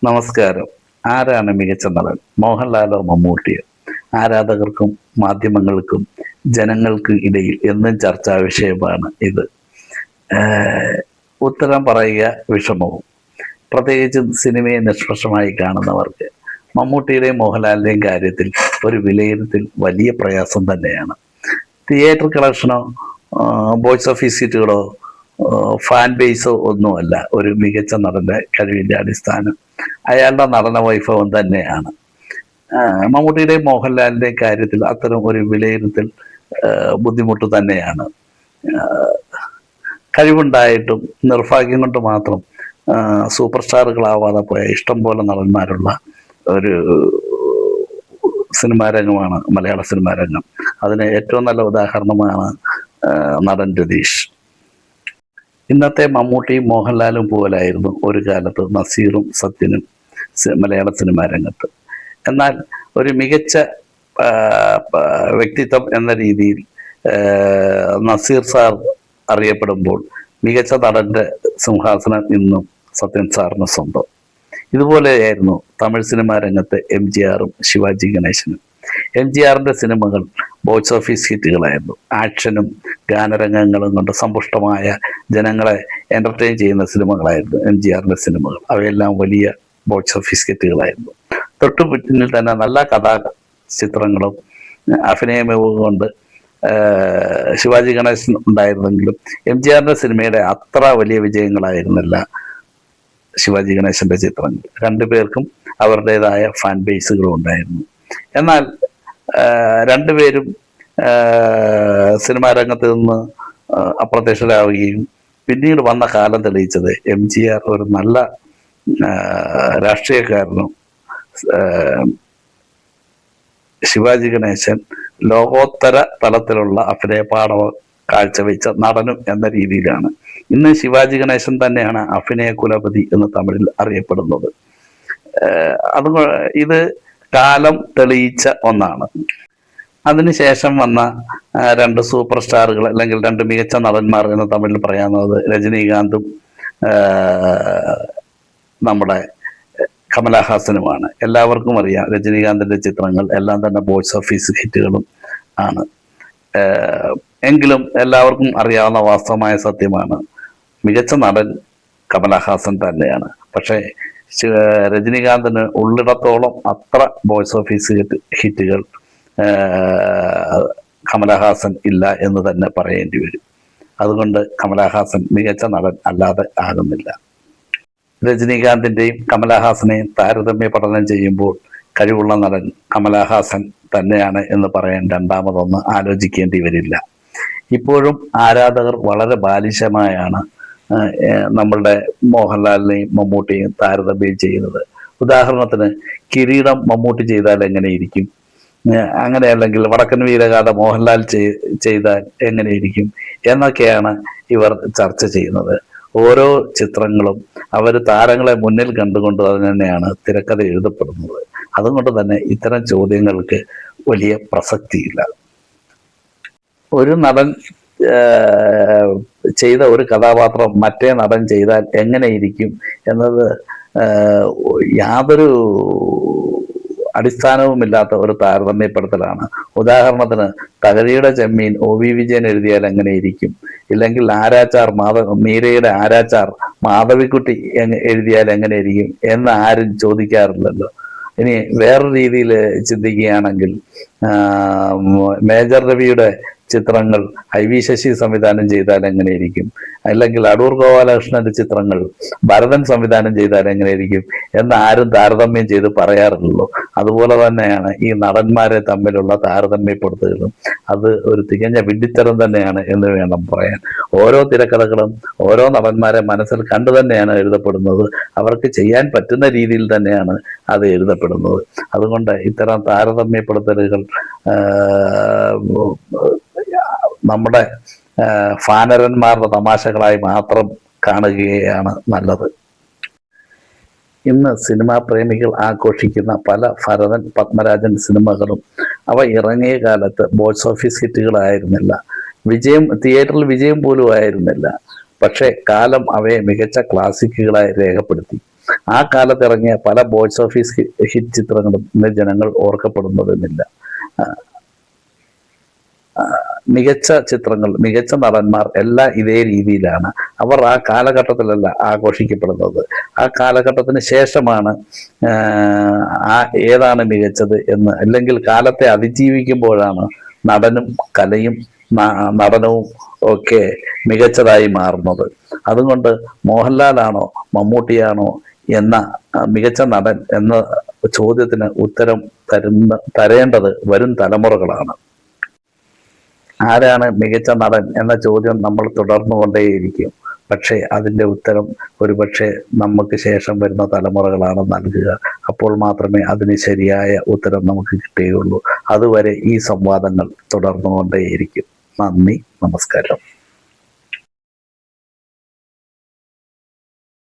നമസ്കാരം. ആരാണ് മികച്ച നടൻ? മോഹൻലാലോ മമ്മൂട്ടിയോ? ആരാധകർക്കും മാധ്യമങ്ങൾക്കും ജനങ്ങൾക്ക് ഇടയിൽ എന്നും ചർച്ചാ വിഷയമാണ് ഇത്. ഉത്തരം പറയുക വിഷമവും. പ്രത്യേകിച്ച് സിനിമയെ നിഷ്പക്ഷമായി കാണുന്നവർക്ക് മമ്മൂട്ടിയുടെയും മോഹൻലാലിൻ്റെയും കാര്യത്തിൽ ഒരു വിലയിരുത്തൽ വലിയ പ്രയാസം തന്നെയാണ്. തിയേറ്റർ കളക്ഷനോ ബോക്സ് ഓഫീസ് സീറ്റുകളോ ഫാൻ ബേസോ ഒന്നുമല്ല ഒരു മികച്ച നടൻ്റെ കഴിവിൻ്റെ അടിസ്ഥാനം. അയാളുടെ നടന വൈഭവം തന്നെയാണ്. മമ്മൂട്ടിയുടെയും മോഹൻലാലിൻ്റെയും കാര്യത്തിൽ അത്തരം ഒരു വിലയിരുത്തൽ ബുദ്ധിമുട്ട് തന്നെയാണ്. കഴിവുണ്ടായിട്ടും നിർഭാഗ്യം കൊണ്ട് മാത്രം സൂപ്പർ സ്റ്റാറുകളാവാതെ പോയ ഇഷ്ടം പോലെ നടന്മാരുള്ള ഒരു സിനിമാ രംഗമാണ് മലയാള സിനിമാ രംഗം. അതിന് ഏറ്റവും നല്ല ഉദാഹരണമാണ് നടൻ രതീഷ്. ഇന്നത്തെ മമ്മൂട്ടിയും മോഹൻലാലും പോലായിരുന്നു ഒരു കാലത്ത് നസീറും സത്യനും മലയാള സിനിമാ രംഗത്ത്. എന്നാൽ ഒരു മികച്ച വ്യക്തിത്വം എന്ന രീതിയിൽ നസീർ സാർ അറിയപ്പെടുമ്പോൾ മികച്ച നടൻ്റെ സിംഹാസനം ഇന്നും സത്യൻ സാറിന് സ്വന്തം. ഇതുപോലെയായിരുന്നു തമിഴ് സിനിമാ രംഗത്തെ MGRും ശിവാജി ഗണേശനും. MGRിൻ്റെ സിനിമകൾ ബോക്സ് ഓഫീസ് ഹിറ്റുകളായിരുന്നു. ആക്ഷനും ഗാനരംഗങ്ങളും കൊണ്ട് സമ്പുഷ്ടമായ ജനങ്ങളെ എൻ്റർടൈൻ ചെയ്യുന്ന സിനിമകളായിരുന്നു MGRിൻ്റെ സിനിമകൾ. അവയെല്ലാം വലിയ ബോക്സ് ഓഫീസ് ഹിറ്റുകളായിരുന്നു. തൊട്ടു പിന്നിൽ തന്നെ നല്ല കഥാചിത്രങ്ങളും അഭിനയവും കൊണ്ട് ശിവാജി ഗണേശൻ ഉണ്ടായിരുന്നെങ്കിലും MGRിൻ്റെ സിനിമയുടെ അത്ര വലിയ വിജയങ്ങളായിരുന്നില്ല ശിവാജി ഗണേശൻ്റെ ചിത്രങ്ങൾ. രണ്ടുപേർക്കും അവരുടേതായ ഫാൻ ബേസുകളും ഉണ്ടായിരുന്നു. എന്നാൽ രണ്ടുപേരും സിനിമാ രംഗത്ത് നിന്ന് അപ്രത്യക്ഷരാവുകയും പിന്നീട് വന്ന കാലം തെളിയിച്ചത് MGR ഒരു നല്ല രാഷ്ട്രീയക്കാരനും ശിവാജി ഗണേശൻ ലോകോത്തര തലത്തിലുള്ള അഭിനയപാഠം കാഴ്ചവെച്ച നടനും എന്ന രീതിയിലാണ്. ഇന്ന് ശിവാജി ഗണേശൻ തന്നെയാണ് അഭിനയ കുലപതി എന്ന് തമിഴിൽ അറിയപ്പെടുന്നത്. ഇത് കാലം തെളിയിച്ച ഒന്നാണ്. അതിനുശേഷം വന്ന രണ്ട് സൂപ്പർ സ്റ്റാറുകൾ അല്ലെങ്കിൽ രണ്ട് മികച്ച നടന്മാർ എന്ന് തമിഴിൽ പറയാവുന്നത് രജനീകാന്തും നമ്മുടെ കമലഹാസനുമാണ്. എല്ലാവർക്കും അറിയാം രജനീകാന്തിൻ്റെ ചിത്രങ്ങൾ എല്ലാം തന്നെ ബോക്സ് ഓഫീസ് ഹിറ്റുകളും ആണ്. എങ്കിലും എല്ലാവർക്കും അറിയാവുന്ന വാസ്തവമായ സത്യമാണ്, മികച്ച നടൻ കമലഹാസൻ തന്നെയാണ്. പക്ഷേ രജനീകാന്തിന് ഉള്ളിടത്തോളം അത്ര ബോക്സ് ഓഫീസ് ഹിറ്റുകൾ കമലഹാസൻ ഇല്ല എന്ന് തന്നെ പറയേണ്ടി വരും. അതുകൊണ്ട് കമലഹാസൻ മികച്ച നടൻ അല്ലാതെ ആകുന്നില്ല. രജനീകാന്തിൻ്റെയും കമലഹാസനെയും താരതമ്യ പഠനം ചെയ്യുമ്പോൾ കഴിവുള്ള നടൻ കമലഹാസൻ തന്നെയാണ് എന്ന് പറയാൻ രണ്ടാമതൊന്ന് ആലോചിക്കേണ്ടി വരില്ല. ഇപ്പോഴും ആരാധകർ വളരെ ബാലിശമായാണ് നമ്മളുടെ മോഹൻലാലിനെയും മമ്മൂട്ടിയെയും താരതമ്യം ചെയ്യുന്നത്. ഉദാഹരണത്തിന് കിരീടം മമ്മൂട്ടി ചെയ്താൽ എങ്ങനെയിരിക്കും, അങ്ങനെ അല്ലെങ്കിൽ വടക്കൻ വീരഗാഥ മോഹൻലാൽ ചെയ്താൽ എങ്ങനെയിരിക്കും എന്നൊക്കെയാണ് ഇവർ ചർച്ച ചെയ്യുന്നത്. ഓരോ ചിത്രങ്ങളും അവർ താരങ്ങളെ മുന്നിൽ കണ്ടുകൊണ്ട് തന്നെയാണ് തിരക്കഥ എഴുതപ്പെടുന്നത്. അതുകൊണ്ട് തന്നെ ഇത്തരം ചോദ്യങ്ങൾക്ക് വലിയ പ്രസക്തിയില്ല. ഒരു നടൻ ചെയ്ത ഒരു കഥാപാത്രം മറ്റേ നടൻ ചെയ്താൽ എങ്ങനെയിരിക്കും എന്നത് യാതൊരു അടിസ്ഥാനവുമില്ലാത്ത ഒരു താരതമ്യപ്പെടുത്തലാണ്. ഉദാഹരണത്തിന് തകഴിയുടെ ചെമ്മീൻ OV വിജയൻ എഴുതിയാൽ എങ്ങനെയിരിക്കും, ഇല്ലെങ്കിൽ മീരയുടെ ആരാച്ചാർ മാധവിക്കുട്ടി എഴുതിയാൽ എങ്ങനെയിരിക്കും എന്ന് ആരും ചോദിക്കാറില്ലല്ലോ. ഇനി വേറൊരു രീതിയിൽ ചിന്തിക്കുകയാണെങ്കിൽ മേജർ രവിയുടെ ചിത്രങ്ങൾ IV ശശി സംവിധാനം ചെയ്താൽ എങ്ങനെയിരിക്കും, അല്ലെങ്കിൽ അടൂർ ഗോപാലകൃഷ്ണന്റെ ചിത്രങ്ങൾ ഭരതൻ സംവിധാനം ചെയ്താൽ എങ്ങനെയിരിക്കും എന്ന് ആരും താരതമ്യം ചെയ്ത് പറയാറില്ലല്ലോ. അതുപോലെ തന്നെയാണ് ഈ നടന്മാരെ തമ്മിലുള്ള താരതമ്യപ്പെടുത്തലും. അത് ഒരു തികഞ്ഞ വിഡ്ഢിത്തരം തന്നെയാണ് എന്ന് വേണം പറയാൻ. ഓരോ തിരക്കഥകളും ഓരോ നടന്മാരെ മനസ്സിൽ കണ്ടു തന്നെയാണ് എഴുതപ്പെടുന്നത്. അവർക്ക് ചെയ്യാൻ പറ്റുന്ന രീതിയിൽ തന്നെയാണ് അത് എഴുതപ്പെടുന്നത്. അതുകൊണ്ട് ഇത്തരം താരതമ്യപ്പെടുത്തലുകൾ നമ്മുടെ ഫാനരന്മാരുടെ തമാശകളായി മാത്രം കാണുകയാണ് നല്ലത്. ഇന്ന് സിനിമാ പ്രേമികൾ ആഘോഷിക്കുന്ന പല ഭരതൻ പത്മരാജൻ സിനിമകളും അവ ഇറങ്ങിയ കാലത്ത് ബോക്സ് ഓഫീസ് ഹിറ്റുകളായിരുന്നില്ല, തിയേറ്ററിൽ വിജയം പോലും ആയിരുന്നില്ല. പക്ഷേ കാലം അവയെ മികച്ച ക്ലാസിക്കുകളായി രേഖപ്പെടുത്തി. ആ കാലത്ത് ഇറങ്ങിയ പല ബോക്സ് ഓഫീസ് ഹിറ്റ് ചിത്രങ്ങളും ഇന്ന് ജനങ്ങൾ ഓർക്കപ്പെടുന്നതെന്നില്ല. മികച്ച ചിത്രങ്ങൾ, മികച്ച നടന്മാർ എല്ലാം ഇതേ രീതിയിലാണ്. അവർ ആ കാലഘട്ടത്തിലല്ല ആഘോഷിക്കപ്പെടുന്നത്. ആ കാലഘട്ടത്തിന് ശേഷമാണ് ഏതാണ് മികച്ചത് എന്ന്, അല്ലെങ്കിൽ കാലത്തെ അതിജീവിക്കുമ്പോഴാണ് നടനും കലയും നടനവും ഒക്കെ മികച്ചതായി മാറുന്നത്. അതുകൊണ്ട് മോഹൻലാലാണോ മമ്മൂട്ടിയാണോ എന്ന മികച്ച നടൻ എന്ന ചോദ്യത്തിന് ഉത്തരം തരേണ്ടത് വരും തലമുറകളാണ്. ആരാണ് മികച്ച നടൻ എന്ന ചോദ്യം നമ്മൾ തുടർന്നുകൊണ്ടേയിരിക്കും. പക്ഷേ അതിൻ്റെ ഉത്തരം ഒരുപക്ഷെ നമുക്ക് ശേഷം വരുന്ന തലമുറകളാണ് നൽകുക. അപ്പോൾ മാത്രമേ അതിന് ശരിയായ ഉത്തരം നമുക്ക് കിട്ടുകയുള്ളൂ. അതുവരെ ഈ സംവാദങ്ങൾ തുടർന്നുകൊണ്ടേയിരിക്കും. നന്ദി, നമസ്കാരം.